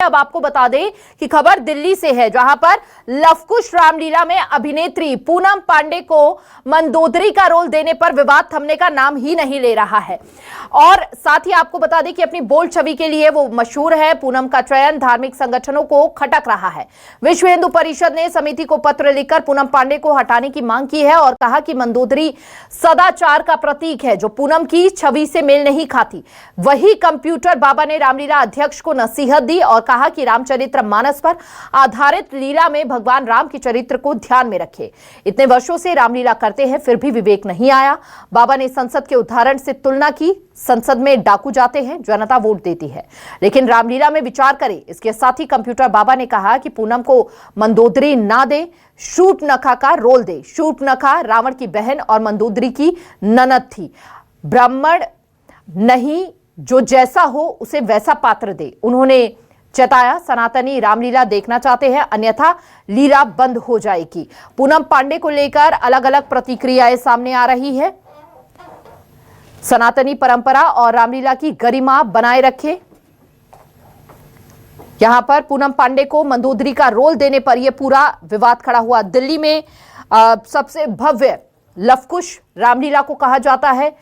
अब आपको बता दें कि खबर दिल्ली से है, जहां पर लवकुश रामलीला में अभिनेत्री पूनम पांडे को मंदोदरी का रोल देने पर विवाद थमने का नाम ही नहीं ले रहा है। और साथ ही आपको बता दें कि अपनी बोल्ड छवि के लिए वो मशहूर है। पूनम का चयन धार्मिक संगठनों को खटक रहा है। विश्व हिंदू परिषद ने समिति को पत्र लिखकर पूनम पांडे को हटाने की मांग की है और कहा कि मंदोदरी सदाचार का प्रतीक है जो पूनम की छवि से मेल नहीं खाती। वही कंप्यूटर बाबा ने रामलीला अध्यक्ष को नसीहत दी और कहा कि रामचरितमानस पर आधारित लीला में भगवान राम के चरित्र को ध्यान में रखे। इतने वर्षों से रामलीला करते हैं फिर भी विवेक नहीं आया। बाबा ने संसद के उदाहरण से तुलना की। संसद में डाकू जाते हैं, जनता वोट देती है, लेकिन रामलीला में विचार करें। इसके साथ ही कंप्यूटर बाबा ने कहा कि पूनम को मंदोदरी ना दे, शूर्पणखा का रोल दे। शूर्पणखा रावण की बहन और मंदोदरी की ननद थी। ब्राह्मण नहीं, जो जैसा हो उसे वैसा पात्र दे। उन्होंने चेताया सनातनी रामलीला देखना चाहते हैं, अन्यथा लीला बंद हो जाएगी। पूनम पांडे को लेकर अलग अलग प्रतिक्रियाएं सामने आ रही है। सनातनी परंपरा और रामलीला की गरिमा बनाए रखे। यहां पर पूनम पांडे को मंदोदरी का रोल देने पर यह पूरा विवाद खड़ा हुआ। दिल्ली में सबसे भव्य लवकुश रामलीला को कहा जाता है।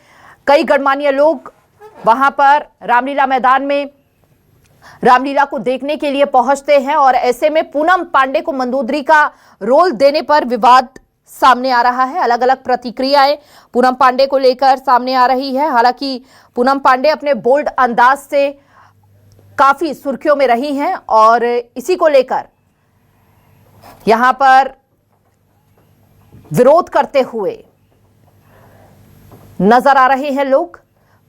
कई गणमान्य लोग वहां पर रामलीला मैदान में रामलीला को देखने के लिए पहुंचते हैं और ऐसे में पूनम पांडे को मंदोदरी का रोल देने पर विवाद सामने आ रहा है। अलग अलग प्रतिक्रियाएं पूनम पांडे को लेकर सामने आ रही है। हालांकि पूनम पांडे अपने बोल्ड अंदाज से काफी सुर्खियों में रही हैं और इसी को लेकर यहां पर विरोध करते हुए नजर आ रहे हैं लोग।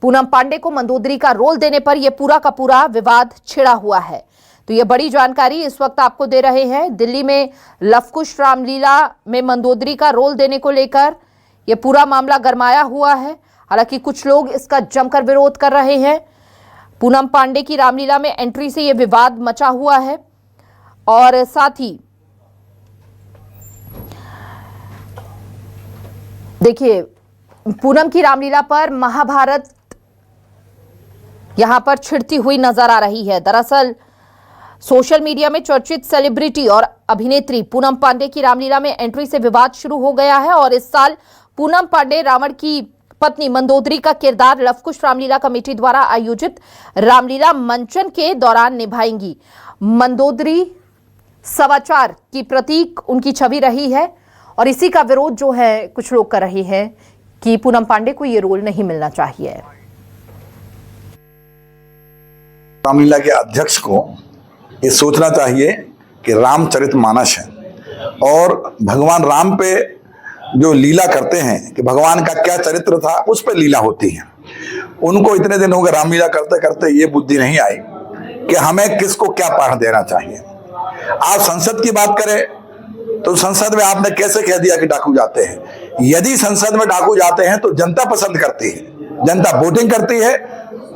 पूनम पांडे को मंदोदरी का रोल देने पर यह पूरा का पूरा विवाद छिड़ा हुआ है। तो यह बड़ी जानकारी इस वक्त आपको दे रहे हैं। दिल्ली में लवकुश रामलीला में मंदोदरी का रोल देने को लेकर यह पूरा मामला गरमाया हुआ है। हालांकि कुछ लोग इसका जमकर विरोध कर रहे हैं। पूनम पांडे की रामलीला में एंट्री से यह विवाद मचा हुआ है और साथ ही देखिए पूनम की रामलीला पर महाभारत यहां पर छिड़ती हुई नजर आ रही है। दरअसल सोशल मीडिया में चर्चित सेलिब्रिटी और अभिनेत्री पूनम पांडे की रामलीला में एंट्री से विवाद शुरू हो गया है और इस साल पूनम पांडे रावण की पत्नी मंदोदरी का किरदार लवकुश रामलीला कमेटी द्वारा आयोजित रामलीला मंचन के दौरान निभाएंगी। मंदोदरी सदाचार की प्रतीक उनकी छवि रही है और इसी का विरोध जो है कुछ लोग कर रहे हैं कि पूनम पांडे को यह रोल नहीं मिलना चाहिए। रामलीला के अध्यक्ष को ये सोचना चाहिए कि रामचरितमानस है और भगवान राम पे जो लीला करते हैं कि भगवान का क्या चरित्र था उस पर लीला होती है। उनको इतने दिन हो गए रामलीला करते करते ये बुद्धि नहीं आई कि हमें किसको क्या पाठ देना चाहिए। आप संसद की बात करें तो संसद में आपने कैसे कह दिया कि डाकू जाते हैं। यदि संसद में डाकू जाते हैं तो जनता पसंद करती है, जनता वोटिंग करती है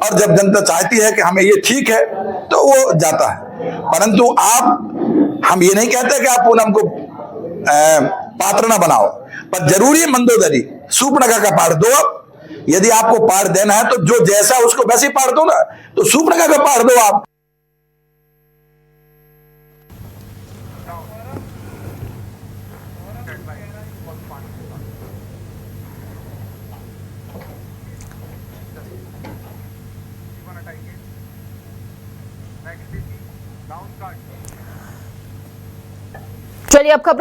और जब जनता चाहती है कि हमें ये ठीक है तो वो जाता है। परंतु आप हम ये नहीं कहते कि आप पूनम को पात्र ना बनाओ, पर जरूरी मंदोदरी शूर्पणखा का पाठ दो। आप यदि आपको पाठ देना है तो जो जैसा उसको वैसे ही पाठ दो ना, तो शूर्पणखा का पाठ दो आप। चलिए अब खबर